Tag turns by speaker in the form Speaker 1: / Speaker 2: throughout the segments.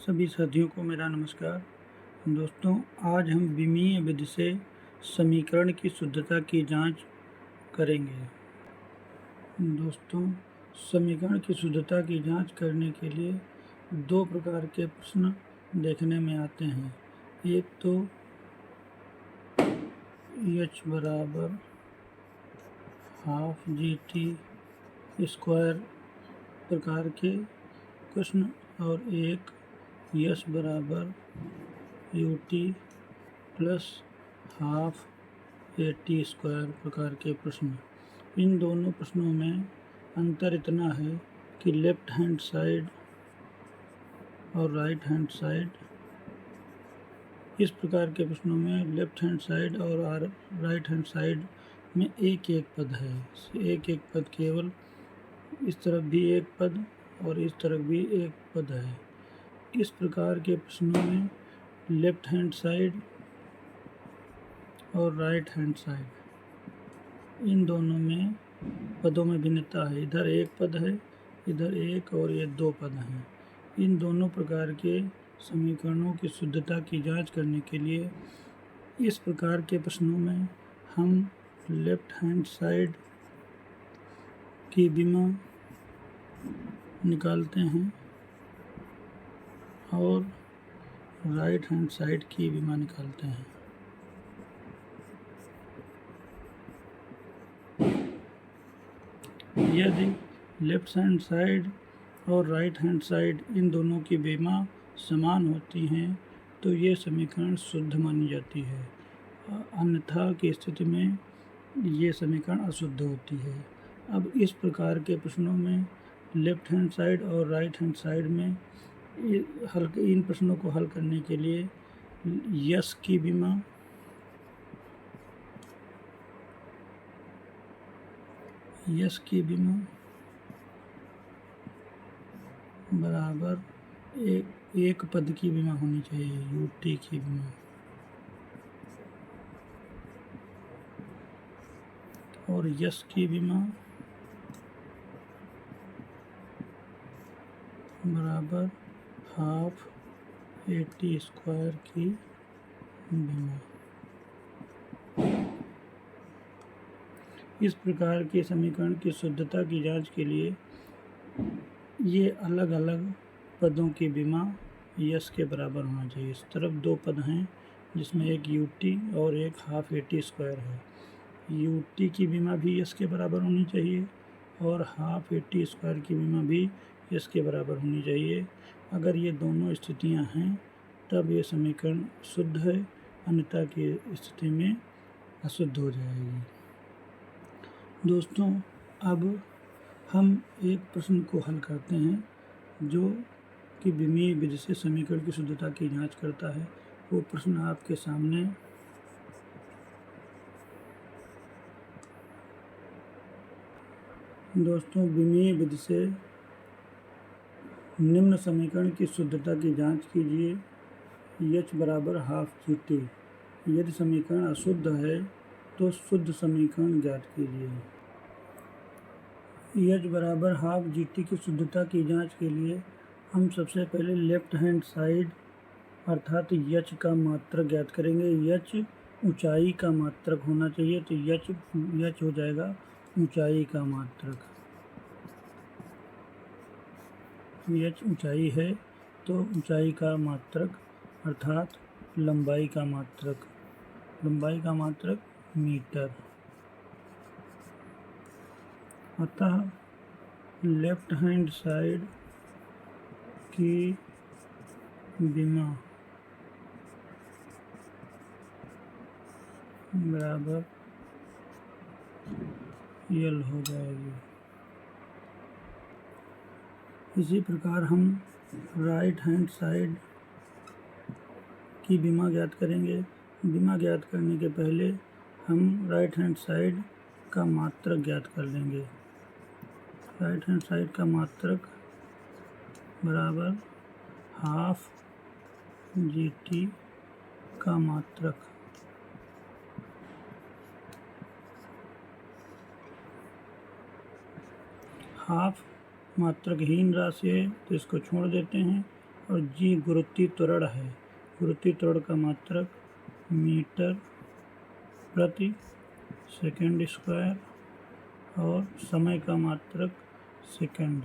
Speaker 1: सभी साथियों को मेरा नमस्कार। दोस्तों, आज हम विमीय विधि से समीकरण की शुद्धता की जांच करेंगे। दोस्तों, समीकरण की शुद्धता की जांच करने के लिए दो प्रकार के प्रश्न देखने में आते हैं। एक तो h बराबर हाफ GT² प्रकार के प्रश्न और एक यश बराबर UT प्लस हाफ AT² प्रकार के प्रश्न। इन दोनों प्रश्नों में अंतर इतना है कि लेफ्ट हैंड साइड और राइट हैंड साइड, इस प्रकार के प्रश्नों में लेफ्ट हैंड साइड और राइट हैंड साइड में एक एक पद है। एक एक पद, केवल इस तरफ भी एक पद और इस तरफ भी एक पद है। इस प्रकार के प्रश्नों में लेफ्ट हैंड साइड और राइट हैंड साइड, इन दोनों में पदों में भिन्नता है। इधर एक पद है, इधर एक, और ये दो पद हैं। इन दोनों प्रकार के समीकरणों की शुद्धता की जांच करने के लिए इस प्रकार के प्रश्नों में हम लेफ्ट हैंड साइड की विमा निकालते हैं और राइट हैंड साइड की विमा निकालते हैं। यदि लेफ्ट हैंड साइड और राइट हैंड साइड इन दोनों की विमा समान होती हैं तो ये समीकरण शुद्ध मानी जाती है। अन्यथा की स्थिति में ये समीकरण अशुद्ध होती है। अब इस प्रकार के प्रश्नों में लेफ्ट हैंड साइड और राइट हैंड साइड में इन प्रश्नों को हल करने के लिए यश की विमा बराबर एक पद की विमा होनी चाहिए, UT की विमा, और यश की विमा बराबर हाफ AT² की विमा। इस प्रकार के समीकरण की शुद्धता की जांच के लिए ये अलग अलग पदों की विमा यश के बराबर होना चाहिए। इस तरफ दो पद हैं जिसमें एक UT और एक हाफ AT² है। UT की विमा भी यश के बराबर होनी चाहिए और हाफ AT² की विमा भी यश के बराबर होनी चाहिए। अगर ये दोनों स्थितियां हैं तब ये समीकरण शुद्ध है, अन्यथा की स्थिति में अशुद्ध हो जाएगी। दोस्तों, अब हम एक प्रश्न को हल करते हैं जो कि विमीय विधि से समीकरण की शुद्धता की जांच करता है। वो प्रश्न आपके सामने दोस्तों, विमीय विधि से निम्न समीकरण की शुद्धता की जांच कीजिए। h बराबर हाफ GT। यदि समीकरण अशुद्ध है तो शुद्ध समीकरण ज्ञात कीजिए। h बराबर हाफ GT की शुद्धता की जांच के लिए हम सबसे पहले लेफ्ट हैंड साइड अर्थात h का मात्रक ज्ञात करेंगे। h ऊंचाई का मात्रक होना चाहिए, तो h हो जाएगा ऊंचाई का मात्रक। h ऊंचाई है तो ऊंचाई का मात्रक अर्थात लंबाई का मात्रक मीटर। अतः लेफ्ट हैंड साइड की विमा बराबर L हो जाएगी। इसी प्रकार हम राइट हैंड साइड की विमा ज्ञात करेंगे। विमा ज्ञात करने के पहले हम राइट हैंड साइड का मात्रक ज्ञात कर लेंगे। राइट हैंड साइड का मात्रक बराबर हाफ GT का मात्रक। हाफ मात्रकहीन राशि है तो इसको छोड़ देते हैं और जी गुरुत्वीय त्वरण है। गुरुत्वीय त्वरण का मात्रक मीटर प्रति सेकंड स्क्वायर और समय का मात्रक सेकंड।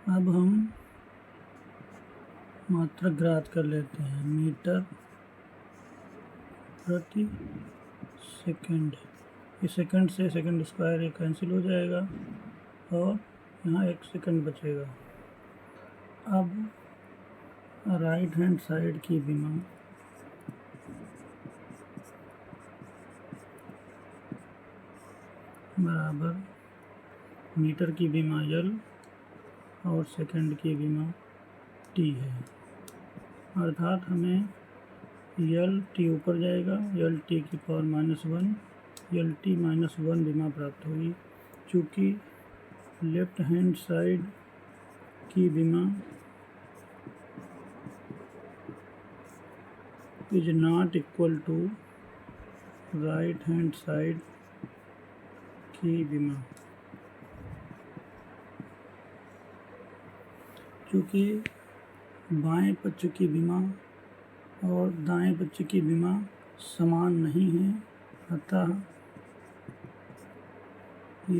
Speaker 1: अब हम मात्रक ज्ञात कर लेते हैं। मीटर प्रति सेकंड, इस सेकंड से सेकंड स्क्वायर ये कैंसिल हो जाएगा और यहाँ 1 सेकंड बचेगा। अब राइट हैंड साइड की विमा बराबर मीटर की विमा L और सेकंड की विमा T है, अर्थात हमें L T ऊपर जाएगा, L T की पावर -1 L T -1 विमा प्राप्त होगी। चूँकि लेफ्ट हैंड साइड की विमा is not equal to right hand side की विमा, चूँकि बाएं पक्ष की विमा और दाएं पक्ष की विमा समान नहीं है, अतः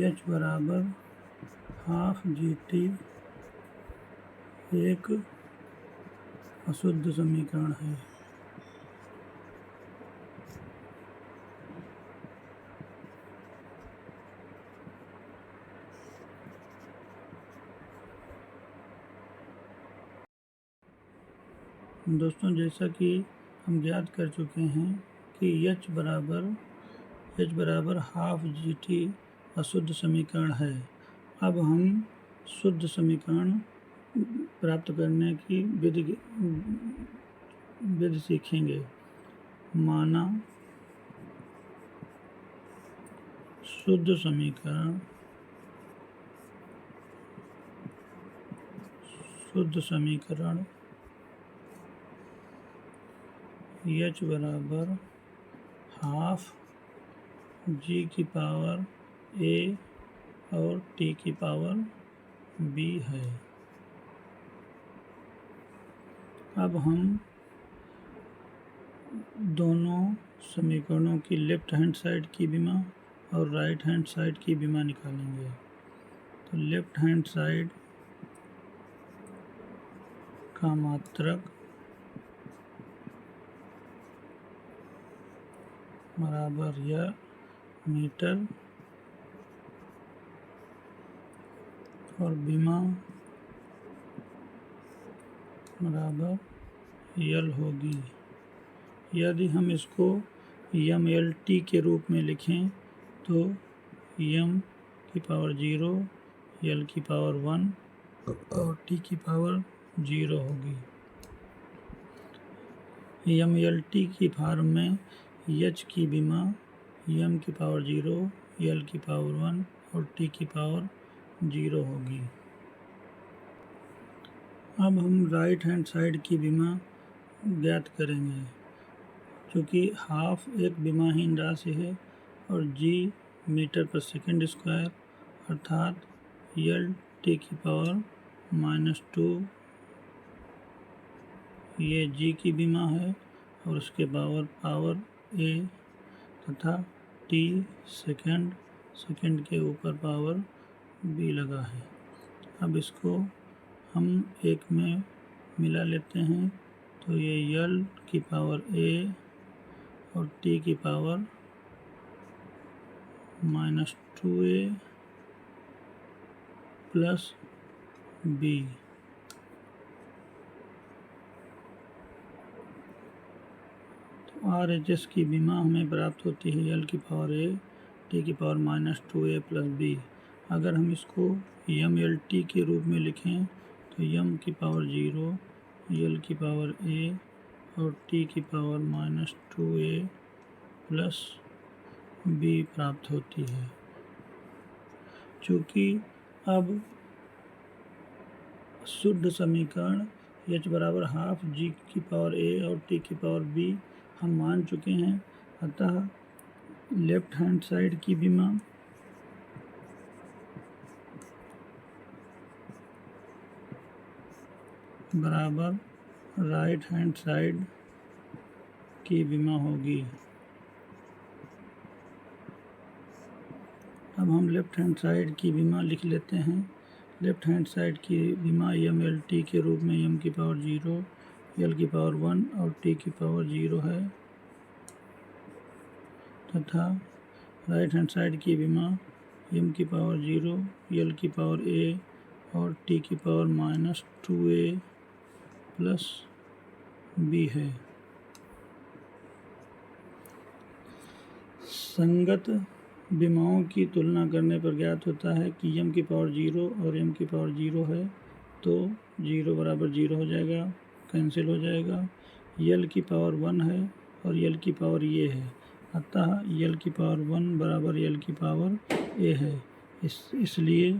Speaker 1: H बराबर हाफ GT एक अशुद्ध समीकरण है। दोस्तों, जैसा कि हम ज्ञात कर चुके हैं कि H बराबर हाफ GT अशुद्ध समीकरण है। अब हम शुद्ध समीकरण प्राप्त करने की विधि सीखेंगे। माना शुद्ध समीकरण H बराबर हाफ G की पावर A और T की पावर B है। अब हम दोनों समीकरणों की लेफ्ट हैंड साइड की विमा और राइट हैंड साइड की विमा निकालेंगे। तो लेफ्ट हैंड साइड का मात्रक बराबर या मीटर और विमा बराबर L होगी। यदि हम इसको MLT के रूप में लिखें तो M की पावर 0, L की पावर 1 और T की पावर 0 होगी। MLT की फॉर्म में H की विमा M की पावर 0, L की पावर 1 और T की पावर 0 होगी। अब हम राइट हैंड साइड की विमा ज्ञात करेंगे। क्योंकि हाफ एक विमाहीन राशि है और G मीटर पर सेकंड स्क्वायर अर्थात L T की पावर -2 ये G की विमा है और उसके पावर A तथा T सेकंड के ऊपर पावर B लगा है। अब इसको हम एक में मिला लेते हैं तो ये L की पावर A और T की पावर -2A प्लस B। तो RHS की विमा हमें प्राप्त होती है L की पावर A T की पावर -2A प्लस B। अगर हम इसको MLT के रूप में लिखें तो M की पावर 0, L की पावर A और T की पावर -2A प्लस B प्राप्त होती है। चूँकि अब शुद्ध समीकरण H बराबर हाफ G की पावर A और T की पावर B हम मान चुके हैं, अतः लेफ्ट हैंड साइड की विमा बराबर राइट हैंड साइड की विमा होगी। अब हम लेफ्ट हैंड साइड की विमा लिख लेते हैं। लेफ्ट हैंड साइड की विमा एम एल टी के रूप में एम की पावर 0, एल की पावर 1 और टी की पावर 0 है, तथा राइट हैंड साइड की विमा एम की पावर 0, एल की पावर ए और टी की पावर -2a प्लस बी है। संगत विमाओं की तुलना करने पर ज्ञात होता है कि एम की पावर 0 और एम की पावर 0 है, तो 0 बराबर 0 हो जाएगा, कैंसिल हो जाएगा। एल की पावर 1 है और एल की पावर ये है, अतः एल की पावर 1 बराबर एल की पावर ए है। इसलिए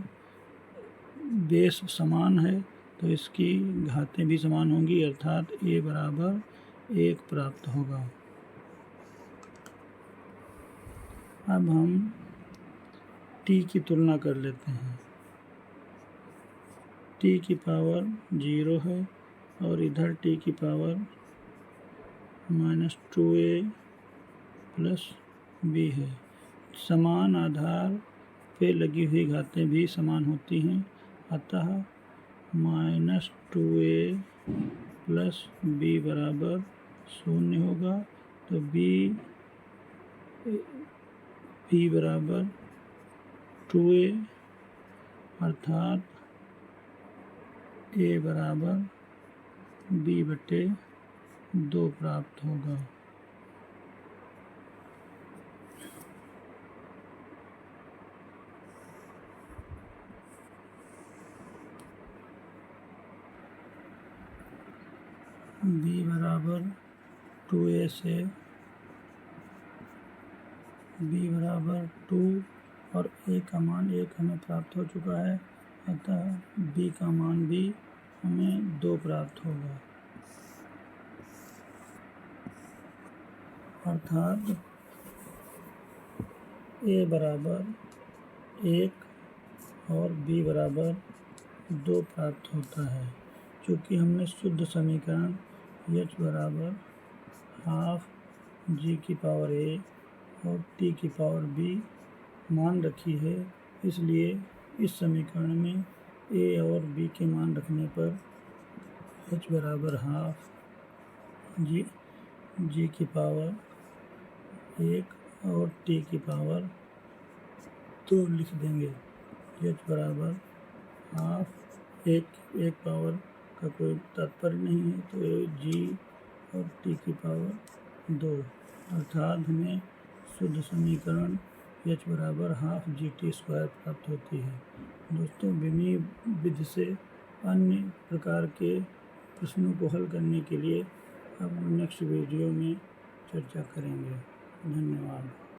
Speaker 1: बेस समान है तो इसकी घातें भी समान होंगी, अर्थात ए बराबर 1 प्राप्त होगा। अब हम t की तुलना कर लेते हैं। t की पावर 0 है और इधर t की पावर -2a प्लस b है। समान आधार पे लगी हुई घातें भी समान होती हैं, अतः -2a प्लस b बराबर 0 होगा, तो b बराबर 2a अर्थात a बराबर b/2 प्राप्त होगा। b बराबर 2a से b बराबर 2 और a का मान 1 हमें प्राप्त हो चुका है, अतः b का मान भी हमें 2 प्राप्त होगा, अर्थात a बराबर 1 और b बराबर 2 प्राप्त होता है। चूँकि हमने शुद्ध समीकरण h बराबर हाफ g की पावर a और t की पावर b मान रखी है, इसलिए इस समीकरण में a और b के मान रखने पर h बराबर हाफ g की पावर 1 और t की पावर 2 लिख देंगे। h बराबर हाफ एक पावर का कोई तात्पर्य नहीं है, तो g और t की पावर 2, अर्थात हमें शुद्ध समीकरण h बराबर हाफ GT² प्राप्त होती है। दोस्तों, विमीय विधि से अन्य प्रकार के प्रश्नों को हल करने के लिए अब नेक्स्ट वीडियो में चर्चा करेंगे। धन्यवाद।